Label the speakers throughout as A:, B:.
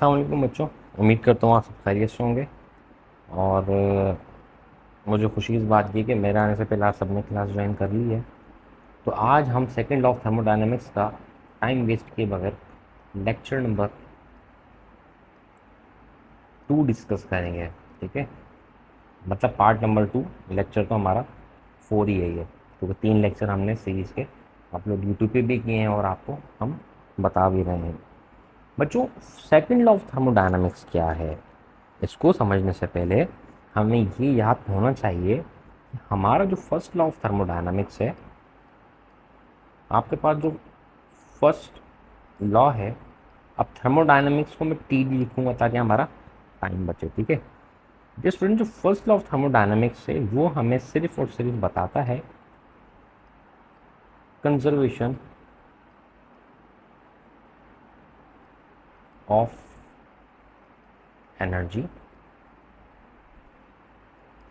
A: अस्सलाम वालेकुम बच्चों। उम्मीद करता हूँ आप सब खैरियत से होंगे। और मुझे खुशी इस बात की है कि मेरे आने से पहले आप सबने क्लास ज्वाइन कर ली है। तो आज हम सेकंड लॉ ऑफ थर्मोडायनेमिक्स का टाइम वेस्ट किए बगैर लेक्चर नंबर 2 डिस्कस करेंगे। ठीक है, मतलब पार्ट नंबर 2। लेक्चर तो हमारा 4 ही है ये, क्योंकि 3 लेक्चर हमने सीरीज़ के अपलोड यूट्यूब पे भी किए हैं और आपको हम बता भी रहे हैं। बच्चों, सेकंड लॉ ऑफ थर्मोडायनामिक्स क्या है, इसको समझने से पहले हमें ये याद होना चाहिए कि हमारा जो फर्स्ट लॉ ऑफ थर्मोडायनामिक्स है, आपके पास जो फर्स्ट लॉ है, अब थर्मोडायनामिक्स को मैं टी डी लिखूंगा ताकि हमारा टाइम बचे। ठीक है, जो स्टूडेंट जो फर्स्ट लॉ ऑफ थर्मोडायनामिक्स है वो हमें सिर्फ और सिर्फ बताता है कंजर्वेशन ऑफ एनर्जी।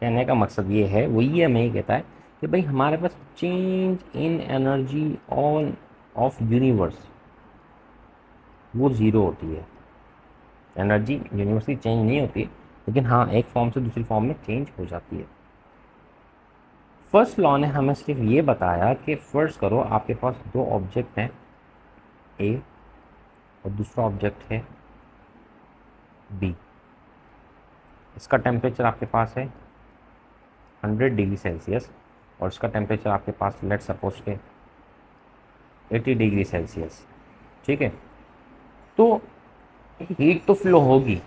A: कहने का मकसद ये है, वो ये हमें ये कहता है कि भाई हमारे पास change in energy on of universe वो ज़ीरो होती है। एनर्जी यूनिवर्स की चेंज नहीं होती, लेकिन हाँ एक फॉर्म से दूसरी फॉर्म में चेंज हो जाती है। फर्स्ट लॉ ने हमें सिर्फ ये बताया कि फर्स्ट करो आपके पास दो ऑब्जेक्ट हैं ए और दूसरा ऑब्जेक्ट है बी। इसका टेम्परेचर आपके पास है 100 डिग्री सेल्सियस और इसका टेम्परेचर आपके पास लेट सपोज के 80 डिग्री सेल्सियस। ठीक है, तो हीट तो फ्लो होगी,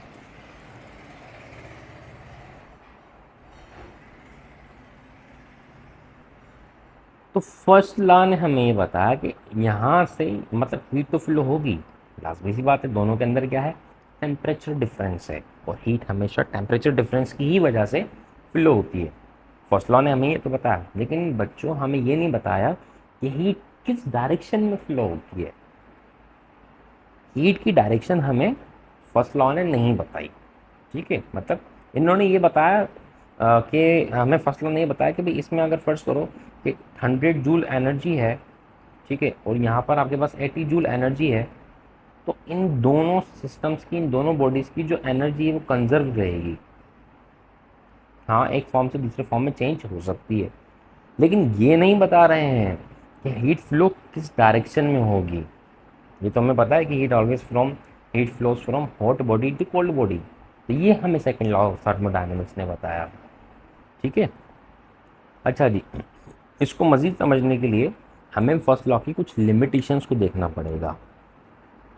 A: तो फर्स्ट लॉ ने हमें ये बताया कि यहाँ से मतलब हीट तो फ्लो होगी। लाजमी सी बात है, दोनों के अंदर क्या है, टेम्परेचर डिफरेंस है, और हीट हमेशा टेम्परेचर डिफरेंस की ही वजह से फ्लो होती है। फर्स्ट लॉ ने हमें ये तो बताया, लेकिन बच्चों हमें ये नहीं बताया कि हीट किस डायरेक्शन में फ्लो होती है। हीट की डायरेक्शन हमें फर्स्ट लॉ ने नहीं बताई। ठीक है, मतलब इन्होंने ये बताया कि हमें फर्स्ट लॉ ने ये बताया कि भाई इसमें अगर फर्ज करो कि 100 जूल एनर्जी है, ठीक है, और यहाँ पर आपके पास 80 जूल एनर्जी है, तो इन दोनों सिस्टम्स की, इन दोनों बॉडीज़ की जो एनर्जी है वो कंजर्व रहेगी। हाँ एक फॉर्म से दूसरे फॉर्म में चेंज हो सकती है, लेकिन ये नहीं बता रहे हैं कि हीट फ्लो किस डायरेक्शन में होगी। ये तो हमें पता है कि heat flows from hot body to cold body, तो ये हमें सेकंड लॉ ऑफ थर्मोडायनेमिक्स ने बताया। ठीक है, अच्छा जी, इसको मज़ीद समझने के लिए हमें फर्स्ट लॉ की कुछ लिमिटेशंस को देखना पड़ेगा।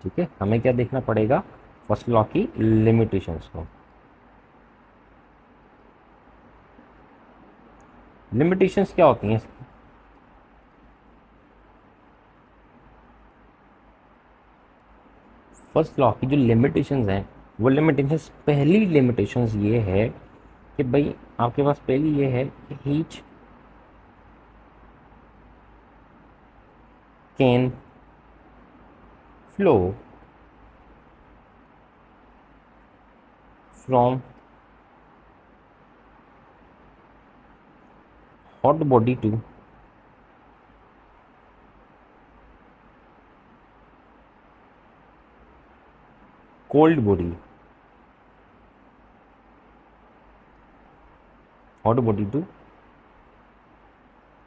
A: ठीक है, हमें क्या देखना पड़ेगा, फर्स्ट लॉ की लिमिटेशंस को। लिमिटेशंस क्या होती हैं, फर्स्ट लॉ की जो लिमिटेशंस हैं, वो लिमिटेशंस, पहली लिमिटेशंस ये है कि भाई आपके पास पहली ये है कि heat can flow from hot body to cold body, hot body to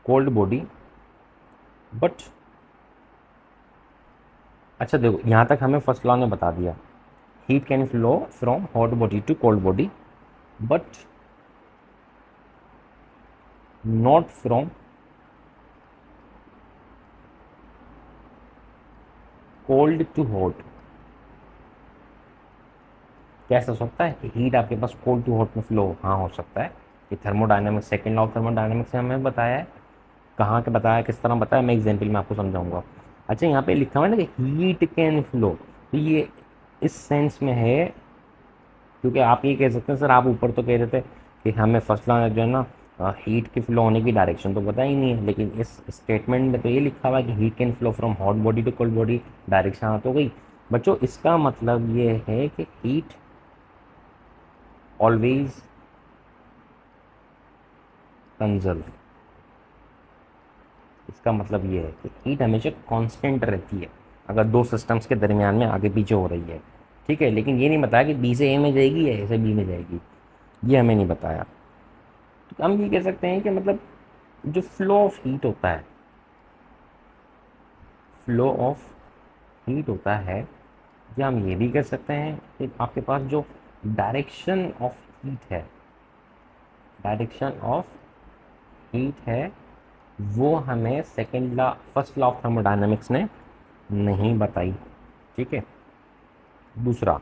A: cold body. But अच्छा देखो, यहाँ तक हमें फर्स्ट लॉ ने बता दिया, heat can flow from hot body to cold body, but not from cold to hot. कैसे हो सकता है कि हीट आपके पास कोल्ड टू हॉट में फ्लो, हाँ हो सकता है। ये thermodynamics, second law of thermodynamics से हमें बताया है। कहाँ के बताया, किस तरह बताया, मैं एग्जाम्पल में आपको समझाऊंगा। अच्छा, यहाँ पे लिखा हुआ है ना कि हीट कैन फ्लो, तो ये इस सेंस में है, क्योंकि आप ये कह सकते हैं सर आप ऊपर तो कह रहे थे कि हमें फर्स्ट लॉ जो है ना हीट की फ्लो होने की डायरेक्शन तो पता ही नहीं है, लेकिन इस स्टेटमेंट में तो ये लिखा हुआ है कि heat can flow from hot body to cold body, direction आ तो गई। बच्चों इसका मतलब ये है कि हीट ऑलवेज कंजर्व। इसका मतलब ये है कि हीट हमेशा कांस्टेंट रहती है अगर दो सिस्टम्स के दरमियान में आगे पीछे हो रही है। ठीक है, लेकिन ये नहीं बताया कि बी से ए में जाएगी या ए से बी में जाएगी, ये हमें नहीं बताया। तो हम ये कह सकते हैं कि मतलब जो फ्लो ऑफ हीट होता है, फ्लो ऑफ हीट होता है, या हम ये भी कह सकते हैं कि आपके पास जो डायरेक्शन ऑफ हीट है, डायरेक्शन ऑफ हीट है, वो हमें second law, first law of thermodynamics ने नहीं बताई। ठीक है, दूसरा,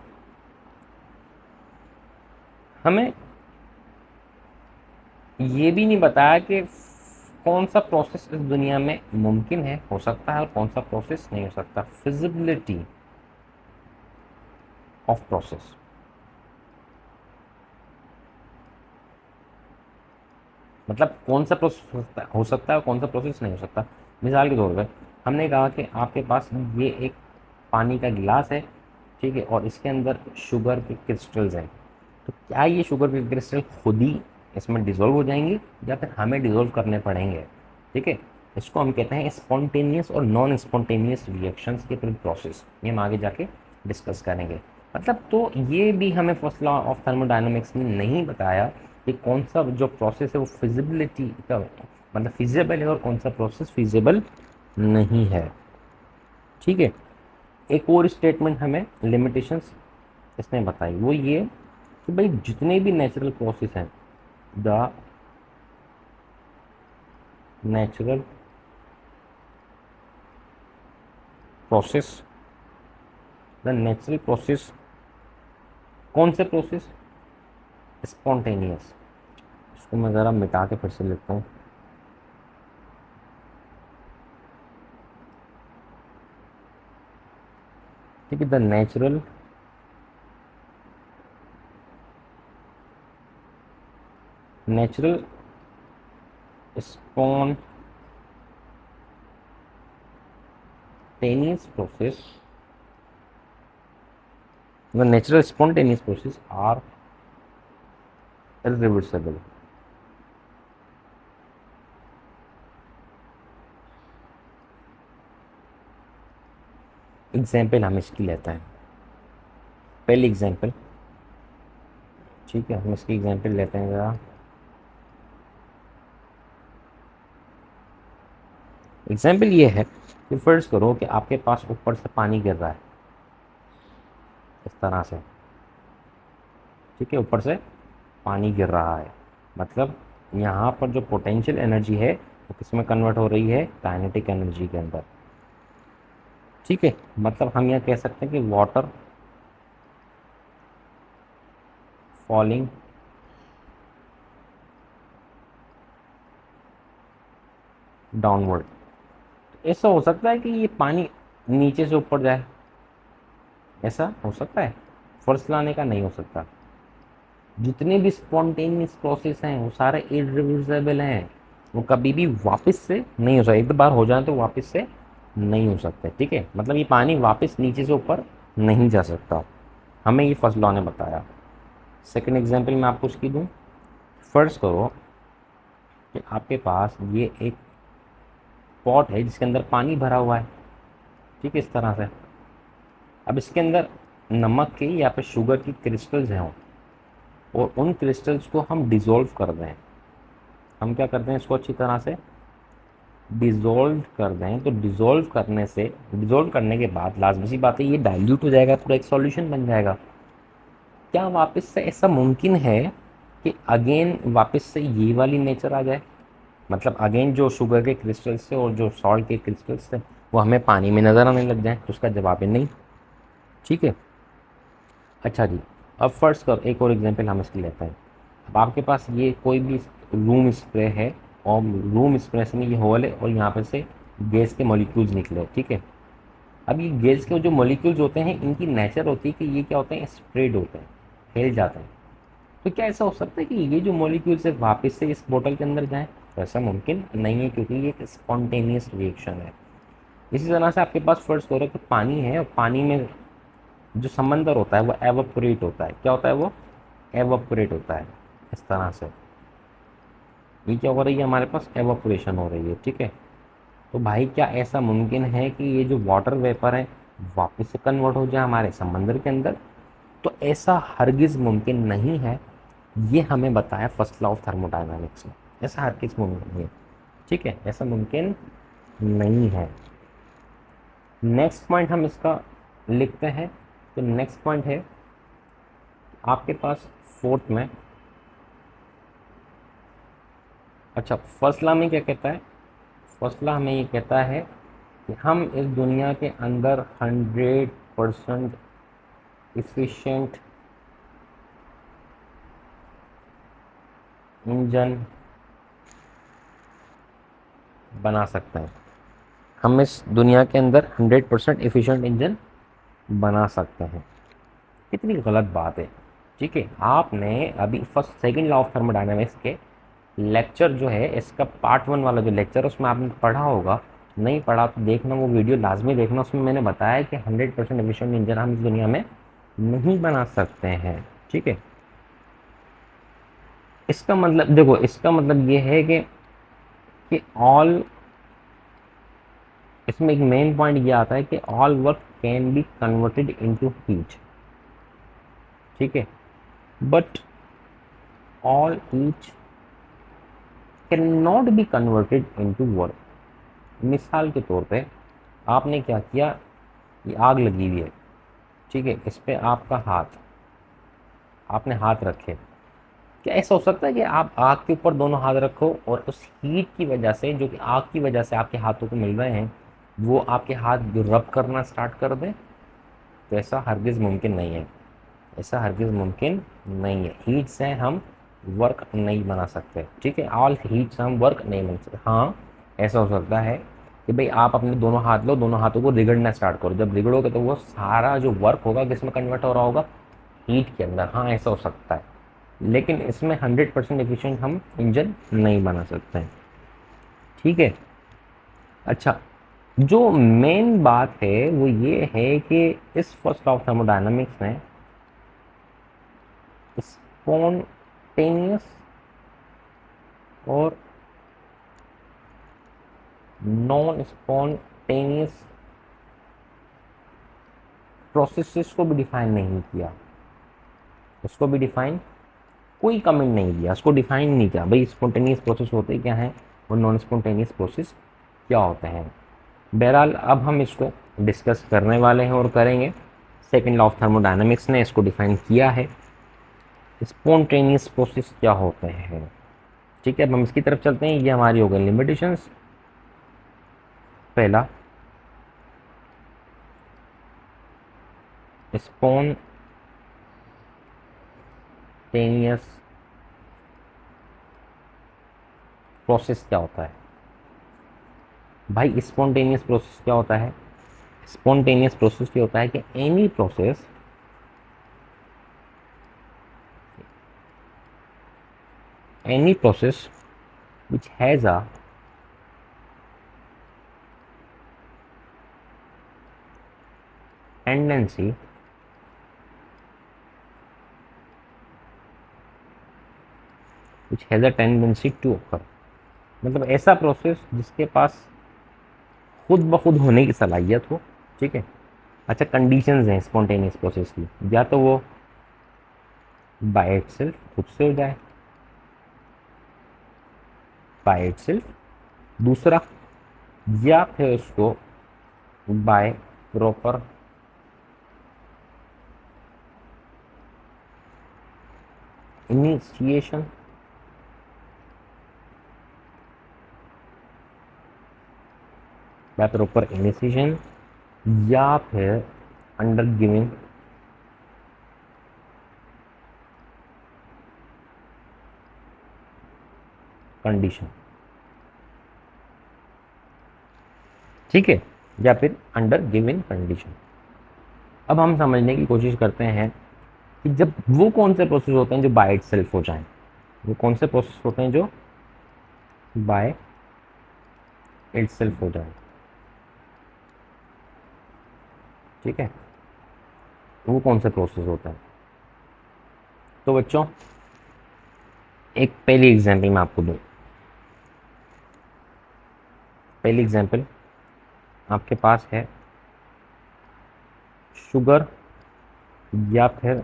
A: हमें ये भी नहीं बताया कि कौन सा प्रोसेस इस दुनिया में मुमकिन है, हो सकता है, और कौन सा प्रोसेस नहीं हो सकता। फिजिबिलिटी ऑफ प्रोसेस, मतलब कौन सा प्रोसेस हो सकता है और कौन सा प्रोसेस नहीं हो सकता। मिसाल के तौर पर हमने कहा कि आपके पास ये एक पानी का गिलास है, ठीक है, और इसके अंदर शुगर के क्रिस्टल्स हैं, तो क्या ये शुगर के क्रिस्टल खुद ही इसमें डिज़ोल्व हो जाएंगे या फिर हमें डिज़ोल्व करने पड़ेंगे। ठीक है, इसको हम कहते हैं स्पॉन्टेनियस और नॉन स्पॉन्टेनियस रिएक्शंस के फिर प्रोसेस, ये हम आगे जाके डिस्कस करेंगे। मतलब तो ये भी हमें फर्स्ट लॉ ऑफ थर्मोडायनामिक्स ने नहीं बताया कि कौन सा जो प्रोसेस है वो फिजिबिलिटी का मतलब फिजिबल है और कौन सा प्रोसेस फिजिबल नहीं है। ठीक है, एक और स्टेटमेंट हमें लिमिटेशंस इसने बताई, वो ये कि भाई जितने भी नेचुरल प्रोसेस हैं, the natural process, the natural process, कौन से प्रोसेस, स्पॉन्टेनियस। इसको मैं ज़रा मिटा के फिर से लिखता हूँ। ठीक है, the natural natural spontaneous process, the natural spontaneous process are irreversible। Example हम इसकी लेते हैं, पहली एग्जाम्पल, ठीक है, हम इसकी एग्जाम्पल लेते हैं ज़रा। एग्जाम्पल ये है कि फ़र्ज करो कि आपके पास ऊपर से पानी गिर रहा है इस तरह से। ठीक है, ऊपर से पानी गिर रहा है, मतलब यहाँ पर जो पोटेंशियल एनर्जी है वो किस में कन्वर्ट हो रही है, काइनेटिक एनर्जी के अंदर। ठीक है, मतलब हम यह कह सकते हैं कि वाटर फॉलिंग डाउनवर्ड। ऐसा हो सकता है कि ये पानी नीचे से ऊपर जाए, ऐसा हो सकता है, फोर्स लाने का नहीं हो सकता। जितने भी स्पॉन्टेनियस प्रोसेस हैं वो सारे इरिवर्सिबल हैं, वो कभी भी वापस से नहीं हो सकता। एक बार हो जाए तो वापस से नहीं हो सकते। ठीक है, मतलब ये पानी वापस नीचे से ऊपर नहीं जा सकता, हमें ये फर्स्ट लॉ ने बताया। सेकंड एग्जांपल मैं आपको उसकी दूँ। फर्स्ट करो कि आपके पास ये एक पॉट है जिसके अंदर पानी भरा हुआ है, ठीक है, इस तरह से। अब इसके अंदर नमक के या फिर शुगर की क्रिस्टल्स हैं, और उन क्रिस्टल्स को हम डिज़ोल्व कर दें। हम क्या करते हैं, इसको अच्छी तरह से डिज़ोल्व कर दें। तो डिज़ोल्व करने के बाद लाजमी सी बात है ये डाइल्यूट हो जाएगा, पूरा एक सॉल्यूशन बन जाएगा। क्या वापस से ऐसा मुमकिन है कि अगेन वापस से ये वाली नेचर आ जाए, मतलब अगेन जो शुगर के क्रिस्टल्स थे और जो सॉल्ट के क्रिस्टल्स थे वो हमें पानी में नज़र आने लग जाए? तो उसका जवाब है नहीं। ठीक है, अच्छा जी, अब फर्स्ट कर एक और एग्जांपल हम इसकी लेते हैं। अब आपके पास ये कोई भी रूम स्प्रे है, और रूम स्प्रे में ये होल है और यहाँ पे से गैस के मॉलिक्यूल्स निकले। ठीक है, अब ये गैस के जो मॉलिक्यूल्स होते हैं इनकी नेचर होती है कि ये क्या होते हैं, स्प्रेड होते हैं, फैल जाते हैं। तो क्या ऐसा हो सकता है कि ये जो मॉलिक्यूल्स है वापस से इस बोतल के अंदर जाएं? तो ऐसा मुमकिन नहीं है, क्योंकि ये एक स्पॉन्टेनियस रिएक्शन है। इसी तरह से आपके पास फर्स्ट हो रहा है कि पानी है, और पानी में जो समंदर होता है वो एवोपोरेट होता है। क्या होता है वो? एवोपोरेट होता है, इस तरह से। ये क्या हो रही है, हमारे पास एवोपोरेशन हो रही है। ठीक है, तो भाई क्या ऐसा मुमकिन है कि ये जो वाटर वेपर है वापस से कन्वर्ट हो जाए हमारे समंदर के अंदर? तो ऐसा हरगिज़ मुमकिन नहीं है, ये हमें बताया फर्स्ट लॉ ऑफ थर्मोडायनामिक्स में। ऐसा हरगिज़ मुमकिन नहीं है, ठीक है, ऐसा मुमकिन नहीं है। नेक्स्ट पॉइंट हम इसका लिखते हैं। तो नेक्स्ट पॉइंट है आपके पास फोर्थ में। अच्छा, फर्स्ट लॉ में क्या कहता है? फर्स्ट लॉ हमें ये कहता है कि हम इस दुनिया के अंदर 100% इफिशिएंट इंजन बना सकते हैं। हम इस दुनिया के अंदर 100% इफिशिएंट इंजन बना सकते हैं। कितनी गलत बात है। ठीक है, आपने अभी first second law of thermodynamics के लेक्चर जो है, इसका पार्ट 1 वाला जो लेक्चर है उसमें आपने पढ़ा होगा। नहीं पढ़ा तो देखना, वो वीडियो लाजमी देखना। उसमें मैंने बताया कि 100% एफिशिएंट इंजन हम इस दुनिया में नहीं बना सकते हैं। ठीक है, इसका मतलब देखो, इसका मतलब ये है कि ऑल, इसमें एक मेन पॉइंट ये आता है कि all work can be converted into heat. ठीक है, but all heat can not be converted into work. मिसाल के तौर पे आपने क्या किया, ये आग लगी हुई है, ठीक है, इस पे आपका हाथ, आपने हाथ रखे। क्या ऐसा हो सकता है कि आप आग के ऊपर दोनों हाथ रखो और उस हीट की वजह से, जो कि आग की वजह से आपके हाथों को मिल रहे हैं, वो आपके हाथ रब करना स्टार्ट कर दें? तो ऐसा हरगिज़ मुमकिन नहीं है। ऐसा हरगिज़ मुमकिन नहीं है। हीट से हम वर्क नहीं बना सकते। ठीक है, ऑल हीट से हम वर्क नहीं बना सकते। हाँ, ऐसा हो सकता है कि भाई आप अपने दोनों हाथ लो, दोनों हाथों को रिगड़ना स्टार्ट करो। जब रिगड़ोगे तो वो सारा जो वर्क होगा किसमें कन्वर्ट हो रहा होगा? हीट के अंदर। हाँ, ऐसा हो सकता है, लेकिन इसमें 100% एफिशिएंट हम इंजन नहीं बना सकते हैं। ठीक है, अच्छा, जो मेन बात है वो ये है कि इस फर्स्ट लॉ ऑफ थर्मोडायनामिक्स में स्पॉन्टेनियस और नॉन स्पॉन्टेनियस प्रोसेसेस को भी डिफाइन नहीं किया। उसको भी डिफाइन, कोई कमेंट नहीं दिया, उसको डिफाइन नहीं किया भाई स्पॉन्टेनियस प्रोसेस होते क्या हैं और नॉन स्पॉन्टेनियस प्रोसेस क्या होते हैं। बहरहाल अब हम इसको डिस्कस करने वाले हैं और करेंगे। सेकेंड लॉ ऑफ थर्मोडायनामिक्स ने इसको डिफाइन किया है, स्पॉन्टेनियस प्रोसेस क्या होते हैं। ठीक है, अब हम इसकी तरफ चलते हैं। ये हमारी हो गई लिमिटेशंस। पहला, स्पॉन्टेनियस प्रोसेस क्या होता है? भाई स्पॉन्टेनियस प्रोसेस क्या होता है? स्पॉन्टेनियस प्रोसेस क्या होता है कि any process which has a tendency to occur। मतलब ऐसा प्रोसेस जिसके पास खुद ब खुद होने की सलाहियत हो। ठीक है, अच्छा, कंडीशंस हैं स्पॉन्टेनियस प्रोसेस की, या तो वो बाय इटसेल्फ, खुद से हो जाए, बाय इटसेल्फ। दूसरा, या फिर उसको bye proper initiation, by proper initiation, या फिर अंडर गिविंग कंडीशन। ठीक है, या फिर अंडर गिवन कंडीशन। अब हम समझने की कोशिश करते हैं कि जब वो कौन से प्रोसेस होते हैं जो बाय इटसेल्फ हो जाएं। वो कौन से प्रोसेस होते हैं जो बाय इटसेल्फ हो जाएं? ठीक है, वो कौन से प्रोसेस होते हैं? तो बच्चों, एक पहली एग्जांपल मैं आपको दूं। पहली एग्जांपल आपके पास है शुगर या फिर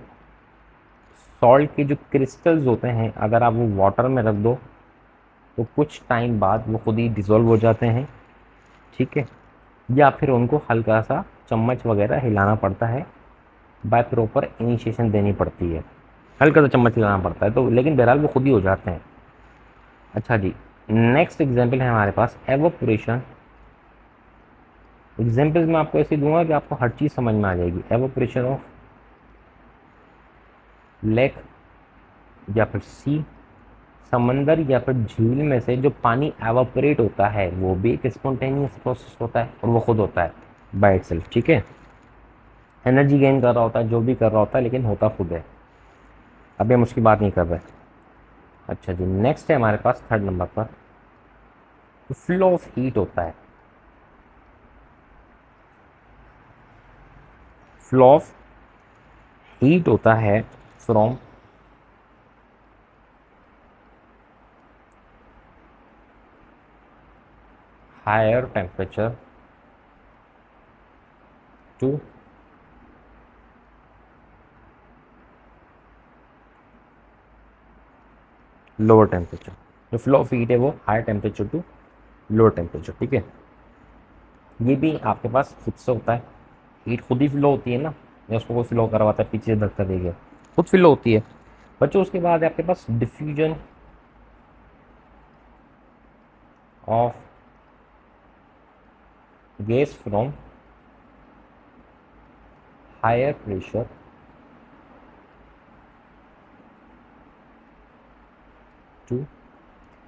A: सॉल्ट के जो क्रिस्टल्स होते हैं अगर आप वो वाटर में रख दो तो कुछ टाइम बाद वो खुद ही डिज़ोल्व हो जाते हैं, ठीक है। या फिर उनको हल्का सा चम्मच वगैरह हिलाना पड़ता है, बाय प्रॉपर इनिशिएशन देनी पड़ती है, हल्का सा चम्मच हिलाना पड़ता है, तो लेकिन बहरहाल वो खुद ही हो जाते हैं। अच्छा जी, नेक्स्ट एग्जाम्पल है हमारे पास एवोपोरेशन। एग्जाम्पल्स मैं आपको ऐसे दूंगा कि आपको हर चीज़ समझ में आ जाएगी। एवोपोरेशन ऑफ लेक या फिर सी, समंदर या फिर झील में से जो पानी एवापोरेट होता है वो भी एक स्पॉन्टेनियस प्रोसेस होता है और वो खुद होता है बाय इटसेल्फ, ठीक है। एनर्जी गेन कर रहा होता है, जो भी कर रहा होता है, लेकिन होता खुद है। अभी हम उसकी बात नहीं कर रहे। अच्छा जी, नेक्स्ट है हमारे पास थर्ड नंबर पर फ्लो ऑफ हीट होता है। फ्लो ऑफ हीट होता है from higher temperature to lower temperature. जो फ्लो ऑफ हीट है वो higher temperature to lower temperature, ठीक है। ये भी आपके पास खुद से होता है, हीट खुद ही फ्लो होती है ना, या उसको कोई फ्लो करवाता है पीछे से धक्का देके, खुद फ्लो होती है। बच्चों उसके बाद है आपके पास diffusion of gas from higher pressure to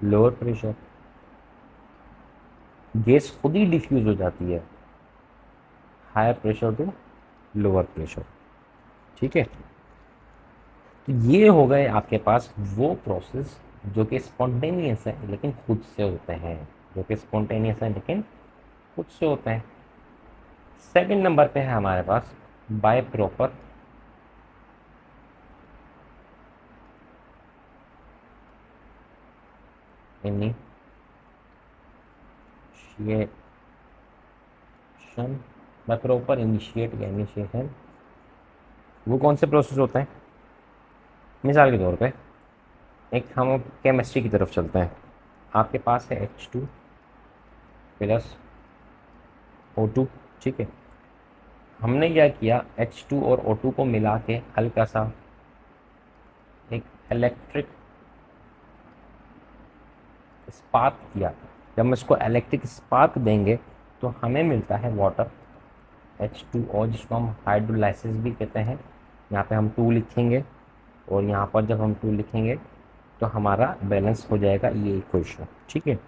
A: lower pressure. Gas खुद ही डिफ्यूज हो जाती है higher pressure to lower pressure, ठीक है। तो ये हो गए आपके पास वो प्रोसेस जो कि स्पॉन्टेनियस है लेकिन खुद से होते हैं, जो कि स्पॉन्टेनियस है लेकिन खुद से होते हैं। सेकंड नंबर पे है हमारे पास by proper initiation. By proper initiate या इनिशिएशन, वो कौन से प्रोसेस होते हैं? मिसाल के तौर पे एक हम केमिस्ट्री की तरफ चलते हैं। आपके पास है H2 प्लस O2, ठीक है। हमने क्या किया, H2 और O2 को मिला के हल्का सा एक इलेक्ट्रिक स्पार्क किया। जब हम इसको इलेक्ट्रिक स्पार्क देंगे तो हमें मिलता है वाटर H2O, जिसको हम हाइड्रोलाइसिस भी कहते हैं। यहाँ पे हम 2 लिखेंगे और यहाँ पर जब हम 2 लिखेंगे तो हमारा बैलेंस हो जाएगा ये इक्वेशन, ठीक है।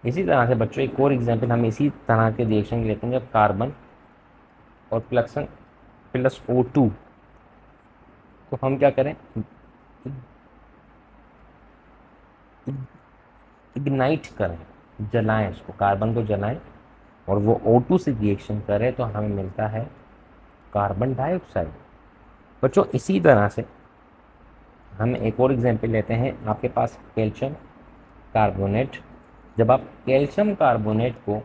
A: इसी तरह से बच्चों एक और एग्जांपल हम इसी तरह के रिएक्शन लेते हैं। जब कार्बन और प्लस प्लस O2 को हम क्या करें, इग्नाइट करें, जलाएं, उसको कार्बन को जलाएं और वो O2 से रिएक्शन करे तो हमें मिलता है कार्बन डाइऑक्साइड। बच्चों इसी तरह से हम एक और एग्जांपल लेते हैं। आपके पास कैल्शियम कार्बोनेट, जब आप कैल्शियम कार्बोनेट को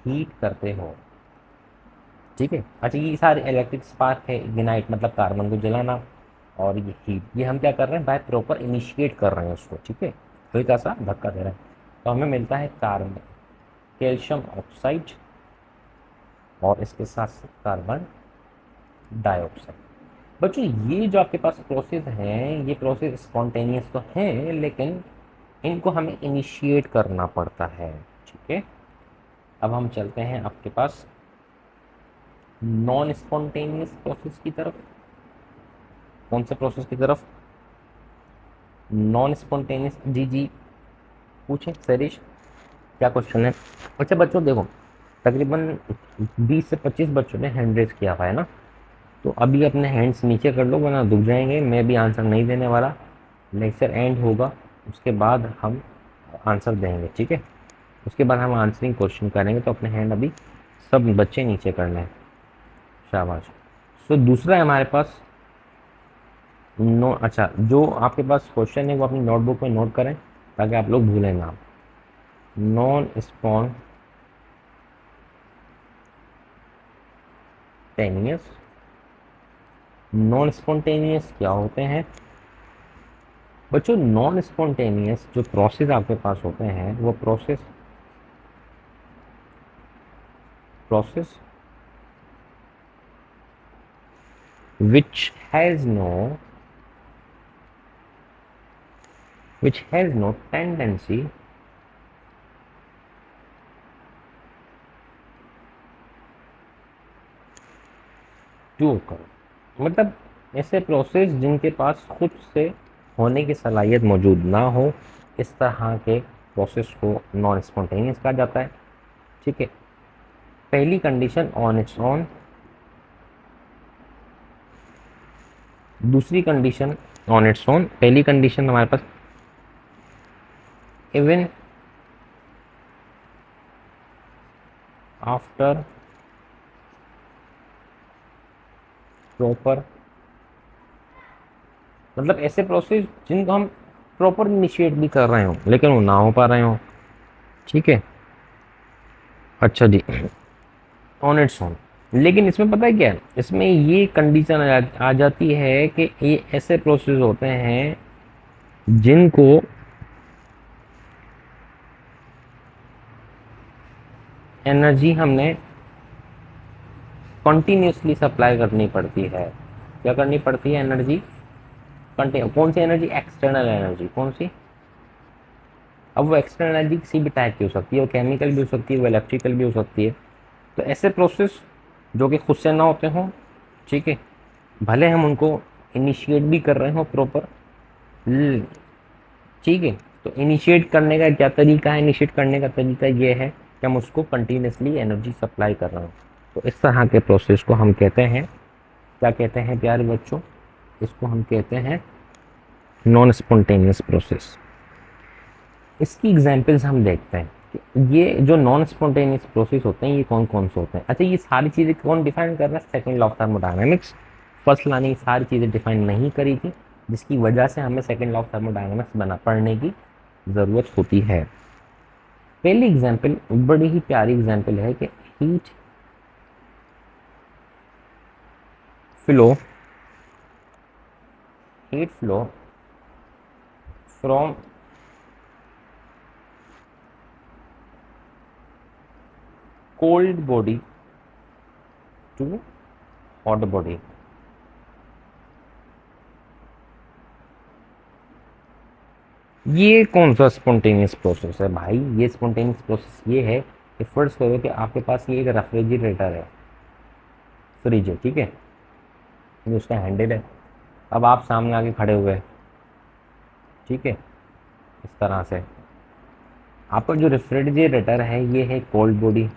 A: हीट करते हो, ठीक है। अच्छा, ये सारे इलेक्ट्रिक स्पार्क है, इग्नाइट मतलब कार्बन को जलाना, और ये हीट, ये हम क्या कर रहे हैं, बाय प्रॉपर इनिशिएट कर रहे हैं उसको, ठीक है, हल्का सा धक्का दे रहे हैं, तो हमें मिलता है कार्बन कैल्शियम ऑक्साइड और इसके साथ साथ कार्बन डाइऑक्साइड। बच्चों ये जो आपके पास प्रोसेस हैं, ये प्रोसेस स्पॉन्टेनियस तो हैं लेकिन इनको हमें इनिशिएट करना पड़ता है, ठीक है। अब हम चलते हैं आपके पास नॉन स्पॉन्टेनियस प्रोसेस की तरफ। कौन से प्रोसेस की तरफ? Non spontaneous. जी जी, पूछे सरीश, क्या क्वेश्चन है? अच्छा बच्चों देखो, तकरीबन 20 से 25 बच्चों ने हैंड रेज किया हुआ है ना, तो अभी अपने हैंड्स नीचे कर लो वरना दुख जाएंगे। मैं भी आंसर नहीं देने वाला, लेक्चर एंड होगा उसके बाद हम आंसर देंगे, ठीक है। उसके बाद हम आंसरिंग क्वेश्चन करेंगे, तो अपने हैंड अभी सब बच्चे नीचे करना है। शाबाश। तो दूसरा है हमारे पास नो, अच्छा जो आपके पास क्वेश्चन है वो अपनी नोटबुक में नोट करें ताकि आप लोग भूलें ना। नॉन स्पॉन्टेनियस नॉन स्पॉन्टेनियस क्या होते हैं बच्चों? नॉन स्पॉन्टेनियस जो प्रोसेस आपके पास होते हैं वो process process which has no which has no tendency to occur। मतलब ऐसे प्रोसेस जिनके पास खुद से होने की सलाहियत मौजूद ना हो, इस तरह के प्रोसेस को नॉन स्पॉन्टेनियस कहा जाता है। ठीक है, पहली कंडीशन ऑन इट्स ऑन, दूसरी कंडीशन ऑन इट्स ऑन। पहली कंडीशन हमारे पास इवन आफ्टर प्रॉपर, मतलब ऐसे प्रोसेस जिनको हम प्रॉपर इनिशिएट भी कर रहे हो लेकिन वो ना हो पा रहे हो। ठीक है, अच्छा जी, ऑन इट्स ओन। लेकिन इसमें पता है क्या है, इसमें ये कंडीशन आ जाती है कि ये ऐसे प्रोसेस होते हैं जिनको एनर्जी हमने कंटिन्यूसली सप्लाई करनी पड़ती है। क्या करनी पड़ती है? Energy continue. कौन सी एनर्जी? External energy. कौन सी? अब वो एक्सटर्नल एनर्जी किसी भी टाइप की हो सकती है, वो केमिकल भी हो सकती है, वो इलेक्ट्रिकल भी हो सकती है। तो ऐसे प्रोसेस जो कि खुद से ना होते हों, ठीक है, भले हम उनको इनिशिएट भी कर रहे हो प्रॉपर, ठीक है, तो इनिशिएट करने का क्या तरीका है? इनिशिएट करने का तरीका ये है कि हम उसको कंटिन्यूसली एनर्जी सप्लाई कर रहे हो। तो इस तरह के प्रोसेस को हम कहते हैं, क्या कहते हैं प्यारे बच्चों? इसको हम कहते हैं नॉन स्पॉन्टेनियस प्रोसेस। इसकी एग्जांपल्स हम देखते हैं कि ये जो नॉन स्पॉन्टेनियस प्रोसेस होते हैं ये कौन कौन से होते हैं। अच्छा, ये सारी चीज़ें कौन डिफाइन कर रहा है? Second law of thermodynamics. First law ने ये सारी चीज़ें डिफाइन नहीं करी थी, जिसकी वजह से हमें सेकंड लॉ ऑफ थर्मोडायनेमिक्स बना पढ़ने की ज़रूरत होती है। पहली एग्जांपल बड़ी ही प्यारी एग्जांपल है कि heat flow heat flow from cold body to hot body. ये कौन सा स्पॉन्टेनियस प्रोसेस है भाई? ये स्पॉन्टेनियस प्रोसेस ये है कि फर्स्ट करो कि आपके पास ये एक रेफ्रिजरेटर है, फ्रिज है, ठीक है, ये उसका हैंडल है। अब आप सामने आके खड़े हुए, ठीक है, इस तरह से आपका जो रेफ्रिजरेटर है ये है कोल्ड बॉडी।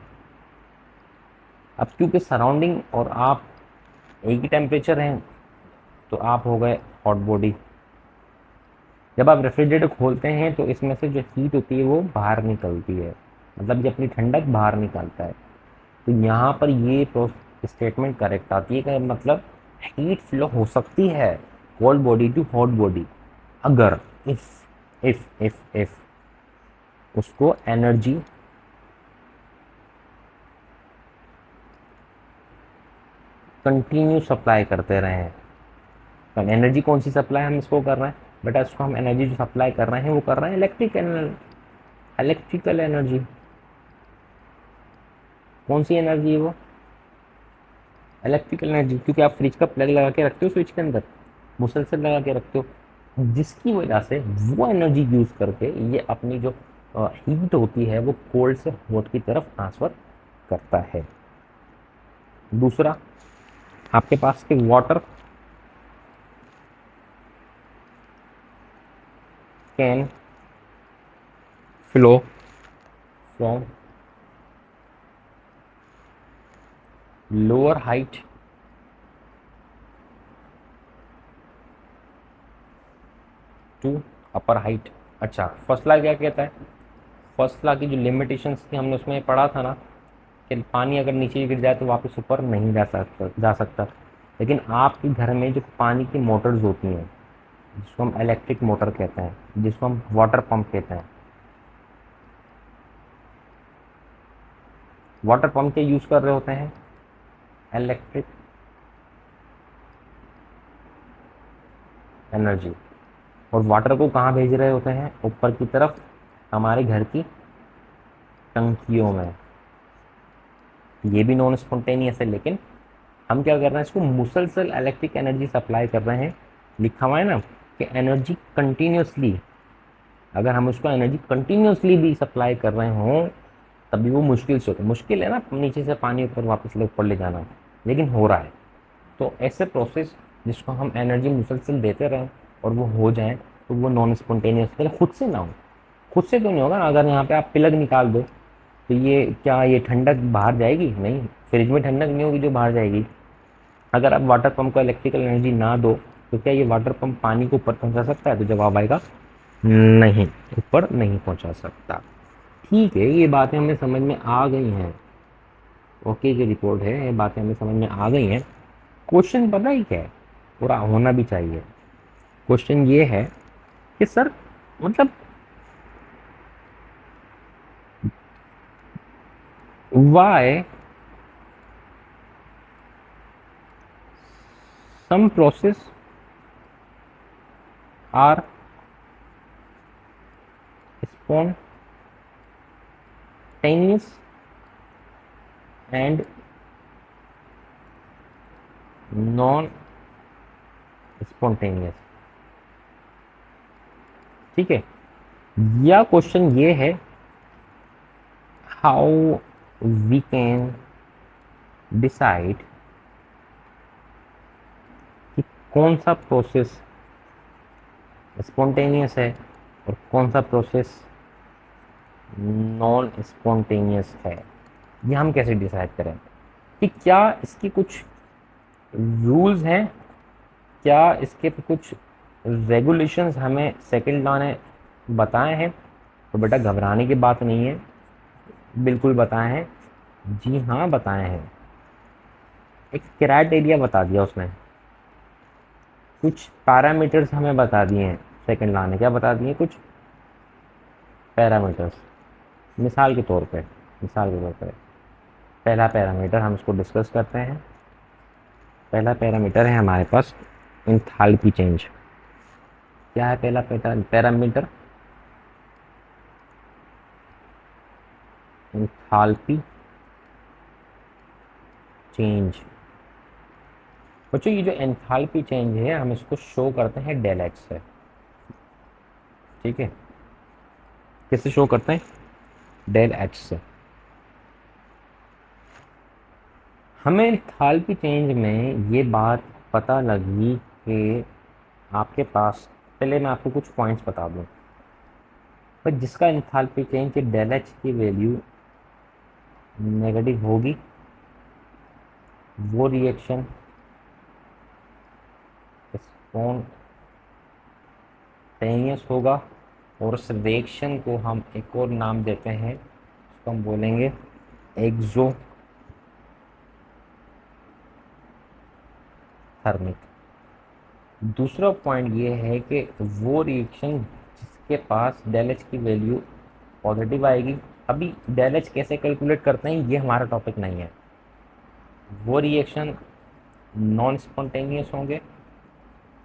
A: अब क्योंकि सराउंडिंग और आप एक ही टेम्परेचर हैं तो आप हो गए हॉट बॉडी। जब आप रेफ्रिजरेटर खोलते हैं तो इसमें से जो हीट होती है वो बाहर निकलती है, मतलब ये अपनी ठंडक बाहर निकालता है। तो यहाँ पर ये स्टेटमेंट करेक्ट आती है कि मतलब हीट फ्लो हो सकती है cold body to hot body अगर इफ उसको एनर्जी कंटिन्यू सप्लाई करते रहे। तो एनर्जी कौन सी सप्लाई हम इसको कर रहे हैं बेटा? इसको हम एनर्जी जो सप्लाई कर रहे हैं वो कर रहे हैं इलेक्ट्रिकल एनर्जी। कौन सी एनर्जी है वो? इलेक्ट्रिकल एनर्जी, क्योंकि आप फ्रिज का प्लग लगा के रखते हो स्विच के अंदर, मुसलसल लगा के रखते हो, जिसकी वजह से वो एनर्जी यूज करके ये अपनी जो हीट होती है वो कोल्ड से हॉट की तरफ ट्रांसफर करता है। दूसरा, आपके पास के water can flow from lower height to upper height. अच्छा, फर्स्ट लॉ क्या कहता है? फर्स्ट लॉ की जो लिमिटेशंस थी हमने उसमें पढ़ा था ना कि पानी अगर नीचे गिर जाए तो वापस ऊपर नहीं जा सकता। लेकिन आपके घर में जो पानी की मोटर्स होती हैं, जिसको हम इलेक्ट्रिक मोटर कहते हैं, जिसको हम वाटर पंप कहते हैं, वाटर पंप के यूज़ कर रहे होते हैं इलेक्ट्रिक एनर्जी, और वाटर को कहाँ भेज रहे होते हैं, ऊपर की तरफ हमारे घर की टंकियों में। ये भी नॉन स्पॉन्टेनियस है, लेकिन हम क्या कर रहे हैं, इसको मुसलसल इलेक्ट्रिक एनर्जी सप्लाई कर रहे हैं। लिखा हुआ है ना कि एनर्जी कंटिन्यूसली, अगर हम उसको एनर्जी कंटिन्यूसली भी सप्लाई कर रहे हों तभी वो मुश्किल से होता है। मुश्किल है ना नीचे से पानी ऊपर वापस ले ऊपर ले जाना, लेकिन हो रहा है। तो ऐसे प्रोसेस जिसको हम एनर्जी मुसलसल देते रहें और वो हो जाए, तो वो नॉन स्पॉन्टेनियस, पहले खुद से ना हो। खुद से तो नहीं होगा ना, अगर यहाँ पे आप प्लग निकाल दो तो ये क्या, ये ठंडक बाहर जाएगी? नहीं, फ्रिज में ठंडक नहीं होगी जो बाहर जाएगी। अगर आप वाटर पंप को इलेक्ट्रिकल एनर्जी ना दो तो क्या ये वाटर पंप पानी को ऊपर पहुंचा सकता है? तो जवाब आएगा नहीं, ऊपर नहीं पहुंचा सकता। ठीक है, ये बातें हमें समझ में आ गई हैं। ओके की रिपोर्ट है, ये बातें हमें समझ में आ गई हैं। क्वेश्चन पता ही क्या है, पूरा होना भी चाहिए। क्वेश्चन ये है कि सर, मतलब Y some process are spontaneous and non spontaneous? ठीक है, या क्वेश्चन ये है, हाउ वी कैन डिसाइड कि कौन सा प्रोसेस स्पॉन्टेनियस है और कौन सा प्रोसेस नॉन स्पॉन्टेनियस है। ये हम कैसे डिसाइड करें कि क्या इसकी कुछ रूल्स हैं, क्या इसके कुछ रेगुलेशंस हमें सेकंड लॉ ने बताए हैं? तो बेटा घबराने की बात नहीं है, बिल्कुल बताए हैं। जी हाँ बताए हैं। एक क्राइटेरिया बता दिया उसने, कुछ पैरामीटर्स हमें बता दिए हैं सेकंड लॉ ने। क्या बता दिए? कुछ पैरामीटर्स। मिसाल के तौर पे पहला पैरामीटर हम इसको डिस्कस करते हैं। पहला पैरामीटर है हमारे पास इंथैल्पी चेंज। क्या है पहला पैरामीटर? Enthalpy change. बच्चों ये जो एंथैल्पी चेंज है हम इसको शो करते हैं डेल एक्स से। ठीक है, किससे शो करते हैं? डेल एच से। हमें एंथैल्पी चेंज में ये बात पता लगी कि आपके पास, पहले मैं आपको कुछ पॉइंट्स बता दूं, पर जिसका एंथैल्पी चेंज डेल एच की वैल्यू नेगेटिव होगी वो रिएक्शन स्पॉन्टेनियस होगा, और उस रिएक्शन को हम एक और नाम देते हैं, उसको हम बोलेंगे एक्सोथर्मिक। दूसरा पॉइंट ये है कि वो रिएक्शन जिसके पास डेल एच की वैल्यू पॉजिटिव आएगी। अभी डेल एच कैसे कैलकुलेट करते हैं ये हमारा टॉपिक नहीं है। वो रिएक्शन नॉन स्पॉन्टेनियस होंगे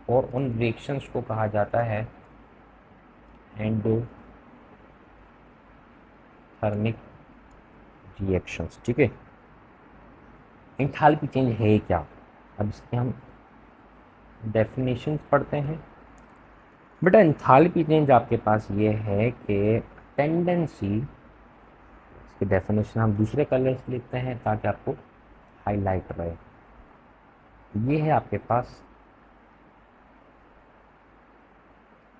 A: और उन रिएक्शंस को कहा जाता है एंडोथर्मिक रिएक्शंस। ठीक है, एंथैल्पी चेंज है क्या, अब इसके हम डेफिनेशन पढ़ते हैं। बेटा एंथैल्पी चेंज आपके पास ये है कि टेंडेंसी, इसकी डेफिनेशन हम दूसरे कलर से लिखते हैं ताकि आपको हाईलाइट रहे। ये है आपके पास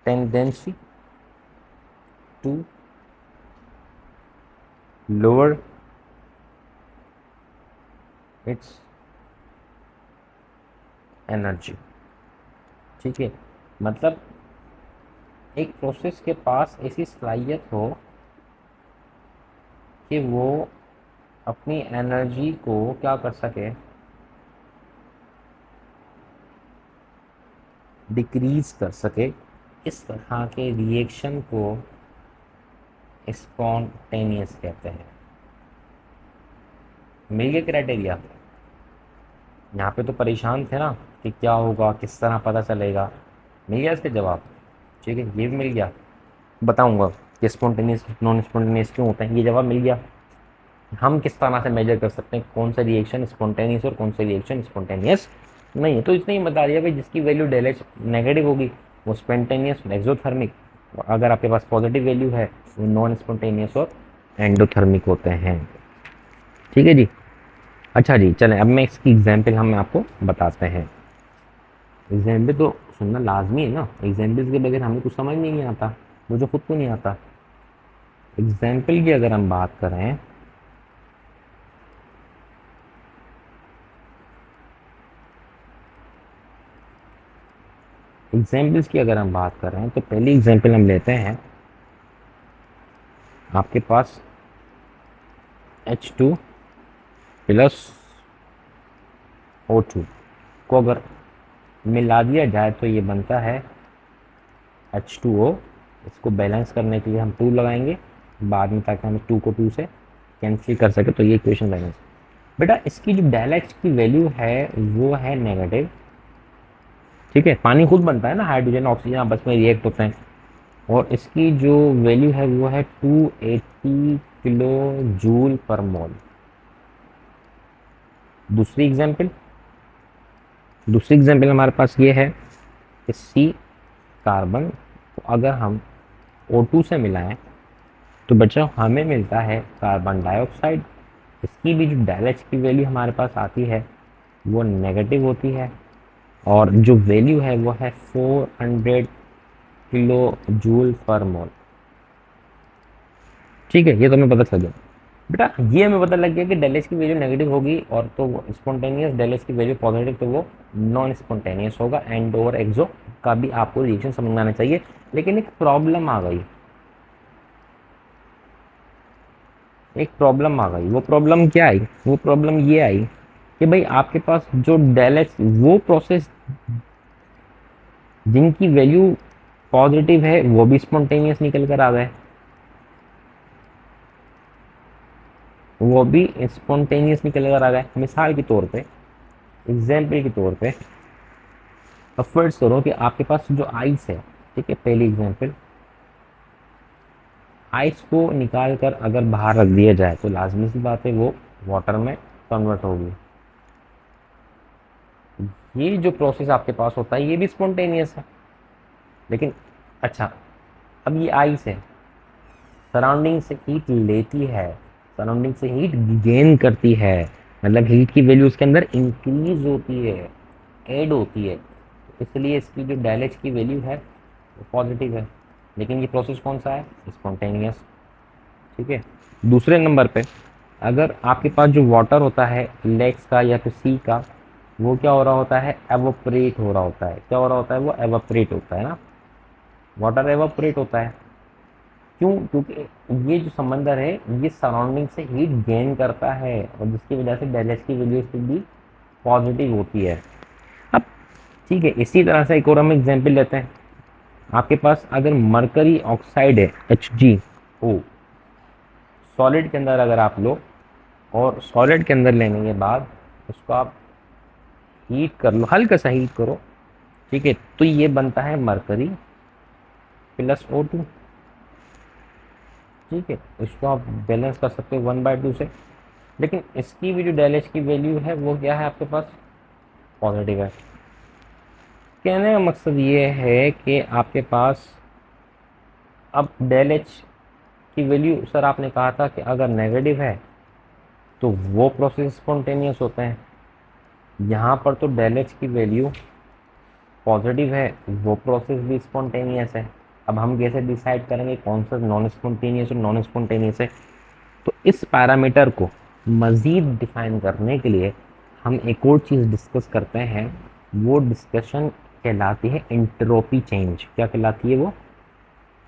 A: tendency to lower its energy. ठीक है, मतलब एक प्रोसेस के पास ऐसी सलाहियत हो कि वो अपनी एनर्जी को क्या कर सके, डिक्रीज कर सके। इस तरह के रिएक्शन को स्पॉन्टेनियस कहते हैं। मिल गया क्राइटेरिया? यहाँ पे तो परेशान थे ना कि क्या होगा, किस तरह पता चलेगा। मिल गया इसका जवाब? ठीक है, ये भी मिल गया। बताऊंगा कि स्पॉन्टेनियस नॉन स्पॉन्टेनियस क्यों होता है, ये जवाब मिल गया। हम किस तरह से मेजर कर सकते हैं कौन सा रिएक्शन स्पॉन्टेनियस और कौन सा रिएक्शन स्पॉन्टेनियस नहीं है? तो इतना ही बता दिया भाई, जिसकी वैल्यू डेल एच नेगेटिव होगी वो स्पॉन्टेनियस एक्सोथर्मिक, अगर आपके पास पॉजिटिव वैल्यू है वो नॉन स्पॉन्टेनियस और एंडोथर्मिक होते हैं। ठीक है जी। अच्छा जी, चलें अब मैं इसकी एग्जाम्पल हम आपको बताते हैं। एग्जाम्पल तो सुनना लाजमी है ना, एग्जाम्पल के बगैर हमें कुछ समझ नहीं आता, मुझे खुद को नहीं आता। एग्जाम्पल की अगर हम बात करें, एग्जाम्पल्स की अगर हम बात कर रहे हैं तो पहली एग्जाम्पल हम लेते हैं। आपके पास H2 प्लस O2 को अगर मिला दिया जाए तो ये बनता है H2O। इसको बैलेंस करने के लिए हम 2 लगाएंगे बाद में, ताकि हम 2 को 2 से कैंसिल कर सके, तो ये इक्वेशन बैलेंस। बेटा इसकी जो डेल एच की वैल्यू है वो है नेगेटिव। ठीक है, पानी खुद बनता है ना, हाइड्रोजन ऑक्सीजन आपस में रिएक्ट होते हैं, और इसकी जो वैल्यू है वो है 280 किलो जूल पर मोल। दूसरी एग्जाम्पल, दूसरी एग्जाम्पल हमारे पास ये है कि सी कार्बन को अगर हम O2 से मिलाएं तो बच्चों हमें मिलता है कार्बन डाइऑक्साइड। इसकी भी जो डेल एच की वैल्यू हमारे पास आती है वो नेगेटिव होती है, और जो वैल्यू है वो है 400 किलो जूल पर मोल। ठीक है, ये तो हमें पता चल गया। बेटा ये हमें पता लग गया कि डेल एच की वैल्यू नेगेटिव होगी और तो वो स्पॉन्टेनियस, डेल एच की वैल्यू पॉजिटिव तो वो नॉन स्पॉन्टेनियस होगा। एंड ओवर एक्सो का भी आपको रिएक्शन समझ में आना चाहिए। लेकिन एक प्रॉब्लम आ गई, एक प्रॉब्लम आ गई। वो प्रॉब्लम क्या आई? वो प्रॉब्लम ये आई कि भाई आपके पास जो डेल एच, वो प्रोसेस जिनकी वैल्यू पॉजिटिव है वो भी स्पॉन्टेनियस निकल कर आ गए, वो भी स्पॉन्टेनियस निकल कर आ गए। मिसाल के तौर पे, एग्जाम्पल के तौर पे, अब फर्ज करो कि आपके पास जो आइस है, ठीक है, पहली एग्जाम्पल, आइस को निकाल कर अगर बाहर रख दिया जाए तो लाजमी सी बात है वो वाटर में कन्वर्ट होगी। ये जो प्रोसेस आपके पास होता है ये भी स्पॉन्टेनियस है। लेकिन अच्छा, अब ये आइस है, सराउंडिंग से हीट लेती है, सराउंडिंग से हीट गेन करती है, मतलब हीट की वैल्यू उसके अंदर इंक्रीज होती है, ऐड होती है, इसलिए इसकी जो डेल एच की वैल्यू है वो पॉजिटिव है। लेकिन ये प्रोसेस कौन सा है? स्पॉन्टेनियस। ठीक है। दूसरे नंबर पे, अगर आपके पास जो वाटर होता है लेक्स का या फिर सी का, वो क्या हो रहा होता है? एवोपरेट हो रहा होता है। क्या हो रहा होता है? वो एवोपरेट होता है ना, वाटर एवोपरेट होता है। क्यों? क्योंकि ये जो समंदर है ये सराउंडिंग से हीट गेन करता है, और जिसकी वजह से डेल एच की वैल्यू भी पॉजिटिव होती है। अब ठीक है, इसी तरह से एक और हम एग्जाम्पल लेते हैं। आपके पास अगर मरकरी ऑक्साइड है HgO, सॉलिड के अंदर अगर आप लो, और सॉलिड के अंदर लेने के बाद उसको आप हीट कर लो, हल्का सा हीट करो, ठीक है, तो ये बनता है मरकरी प्लस O2। ठीक है, इसको आप बैलेंस कर सकते हो 1/2 से। लेकिन इसकी भी जो डेल एच की वैल्यू है वो क्या है आपके पास? पॉजिटिव है। कहने का मकसद ये है कि आपके पास अब डेल एच की वैल्यू, सर आपने कहा था कि अगर नेगेटिव है तो वो प्रोसेस स्पॉन्टेनियस होते हैं, यहाँ पर तो डेल एच की वैल्यू पॉजिटिव है, वो प्रोसेस भी स्पॉन्टेनियस है। अब हम कैसे डिसाइड करेंगे कौन सा नॉन स्पॉन्टेनियस और नॉन स्पॉन्टेनियस है? तो इस पैरामीटर को मज़ीद डिफाइन करने के लिए हम एक और चीज़ डिस्कस करते हैं। वो डिस्कशन कहलाती है एंट्रोपी चेंज। क्या कहलाती है वो?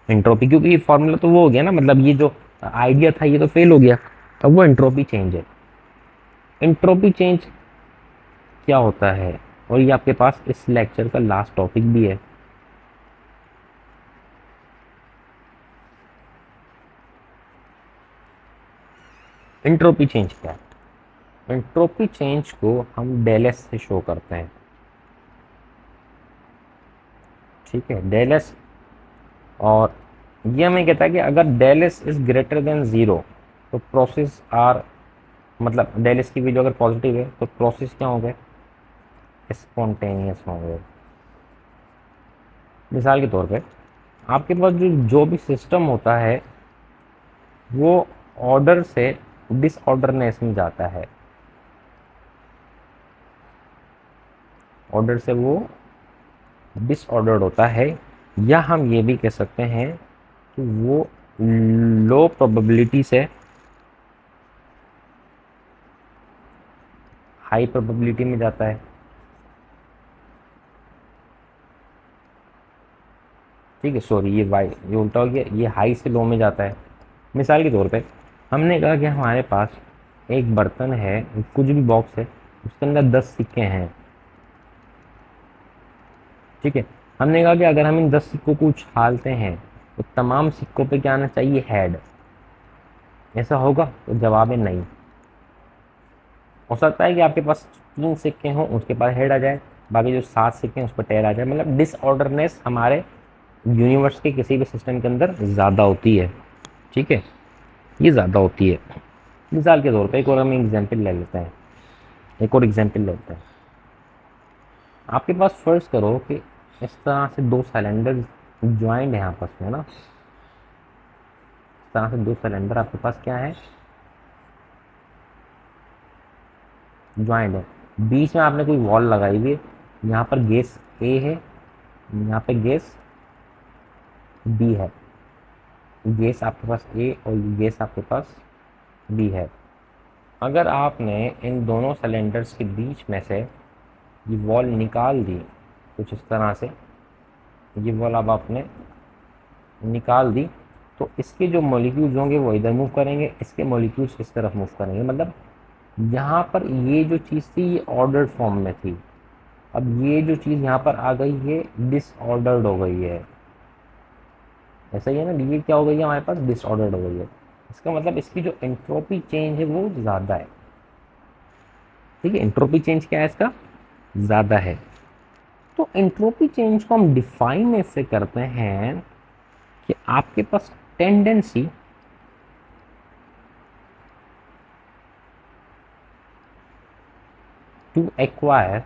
A: एंट्रोपी। क्योंकि ये फॉर्मूला तो वो हो गया ना, मतलब ये जो आइडिया था ये तो फेल हो गया, अब वो एंट्रोपी चेंज है। एंट्रोपी चेंज क्या होता है? और ये आपके पास इस लेक्चर का लास्ट टॉपिक भी है। एंट्रोपी चेंज क्या है? एंट्रोपी चेंज को हम डेल एस से शो करते हैं। ठीक है, डेल एस। और ये हमें कहता है कि अगर del S is greater than zero तो प्रोसेस आर, मतलब डेल एस की वैल्यू अगर पॉजिटिव है तो प्रोसेस क्या होंगे, स्पॉन्टेनियस होंगे। मिसाल के तौर पे आपके पास जो भी सिस्टम होता है वो ऑर्डर से डिसऑर्डरनेस में जाता है, ऑर्डर से वो डिसऑर्डर्ड होता है, या हम ये भी कह सकते हैं कि वो लो प्रोबेबिलिटी से हाई प्रोबेबिलिटी में जाता है। ठीक है, सॉरी ये उल्टा हो गया, ये हाई से लो में जाता है। मिसाल के तौर पे हमने कहा कि हमारे पास एक बर्तन है, कुछ भी बॉक्स है, उसके अंदर 10 सिक्के हैं। ठीक है, हमने कहा कि अगर हम इन 10 सिक्कों को उछालते हैं तो तमाम सिक्कों पे क्या आना चाहिए, हेड। ऐसा होगा? तो जवाब है नहीं। हो सकता है कि आपके पास 3 सिक्के हों, उसके पास हेड आ जाए, बाकी जो 7 सिक्के हैं उस पर टेल आ जाए। मतलब डिसऑर्डरनेस हमारे यूनिवर्स के किसी भी सिस्टम के अंदर ज़्यादा होती है। ठीक है, ये ज़्यादा होती है। मिसाल के तौर पे एक और हम एग्जाम्पल ले लेते हैं, एक और एग्जाम्पल लेते हैं। आपके पास फर्ज करो कि इस तरह से दो सिलेंडर ज्वाइंट है आपस में ना, इस तरह से दो सिलेंडर आपके पास क्या है, ज्वाइंट है। बीच में आपने कोई वॉल लगाई हुई है, यहाँ पर गैस ए है, यहाँ पे गैस बी है। गैस आपके पास ए और गैस आपके पास बी है। अगर आपने इन दोनों सिलेंडर्स के बीच में से ये वॉल निकाल दी कुछ इस तरह से, ये वॉल अब आपने निकाल दी, तो इसके जो मॉलिक्यूल्स होंगे वो इधर मूव करेंगे, इसके मॉलिक्यूल्स इस तरफ मूव करेंगे। मतलब यहाँ पर ये जो चीज़ थी ये ऑर्डर्ड फॉर्म में थी, अब ये जो चीज़ यहाँ पर आ गई है डिसऑर्डर्ड हो गई है। ऐसा ही है ना, ये क्या हो गई है हमारे पास, डिसऑर्डर्ड हो गई है। इसका मतलब इसकी जो एंट्रोपी चेंज है वो ज़्यादा है। ठीक है, एंट्रोपी चेंज क्या है इसका, ज़्यादा है। तो एंट्रोपी चेंज को हम डिफाइन ऐसे करते हैं कि आपके पास tendency to acquire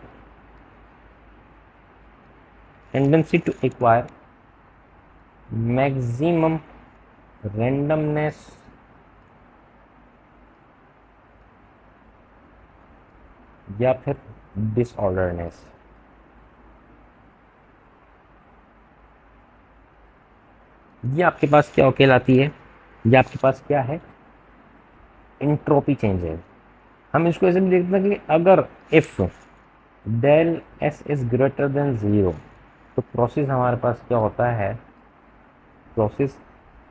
A: maximum randomness या फिर डिसऑर्डरनेस। ये आपके पास क्या कहलाती है, ये आपके पास क्या है, एंट्रोपी चेंज है। हम इसको ऐसे भी देखते हैं कि अगर if del S is greater than zero तो प्रोसेस हमारे पास क्या होता है, प्रोसेस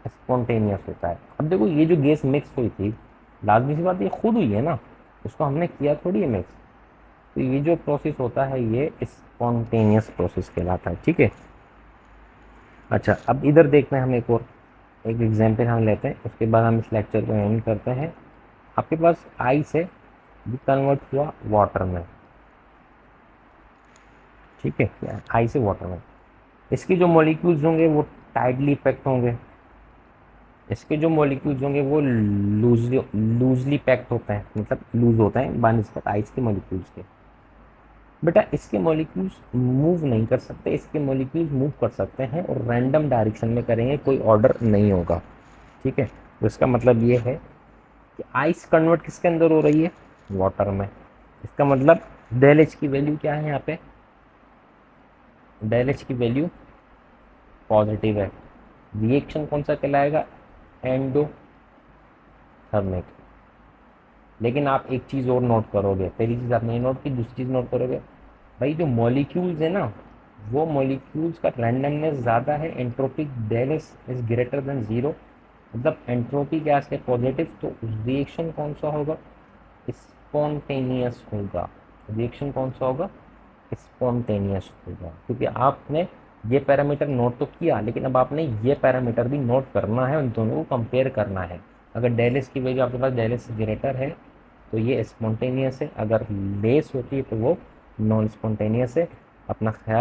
A: स्पॉन्टेनियस होता है। अब देखो ये जो गैस मिक्स हुई थी, लाजमी सी बात ये खुद हुई है ना, उसको हमने किया थोड़ी है मिक्स। तो ये जो प्रोसेस होता है ये स्पॉन्टेनियस प्रोसेस कहलाता है। ठीक है, अच्छा अब इधर देखते हैं हम एक एग्जाम्पल हम लेते हैं, उसके बाद हम इस लेक्चर को एंड करते हैं। आपके पास आई से कन्वर्ट हुआ वाटर में। ठीक है, आई से वाटर में, इसके जो मॉलिक्यूल्स होंगे वो टाइटली पैक्ड होंगे, इसके जो मॉलिक्यूल्स होंगे वो लूजली पैक्ड होते हैं, मतलब लूज होते हैं बानिस्बत आइस के मॉलिक्यूल्स के। बेटा इसके मॉलिक्यूल्स मूव नहीं कर सकते, इसके मॉलिक्यूल्स मूव कर सकते हैं और रैंडम डायरेक्शन में करेंगे, कोई ऑर्डर नहीं होगा। ठीक है, तो इसका मतलब ये है कि आइस कन्वर्ट किसके अंदर हो रही है, वाटर में। इसका मतलब डेल एच की वैल्यू क्या है यहाँ पे, डेल एच की वैल्यू पॉजिटिव है। रिएक्शन कौन सा कहलाएगा, एंडोथर्मिक। लेकिन आप एक चीज़ और नोट करोगे, पहली चीज़ आपने नोट की, दूसरी चीज़ नोट करोगे, भाई जो मॉलिक्यूल्स है ना वो मॉलिक्यूल्स का रैंडमनेस ज़्यादा है, entropic del is greater than zero, मतलब एंट्रोपी गैस है पॉजिटिव, तो रिएक्शन कौन सा होगा, स्पॉन्टेनियस होगा। रिएक्शन कौन सा होगा, स्पॉन्टेनियस होगा, क्योंकि आपने ये पैरामीटर नोट तो किया, लेकिन अब आपने ये पैरामीटर भी नोट करना है, उन दोनों को कंपेयर करना है। अगर डेलिस की वैल्यू आपके पास डेलिस ग्रेटर है तो ये स्पॉन्टेनियस है, अगर लेस होती है तो वो नॉन स्पॉन्टेनियस है। अपना ख्याल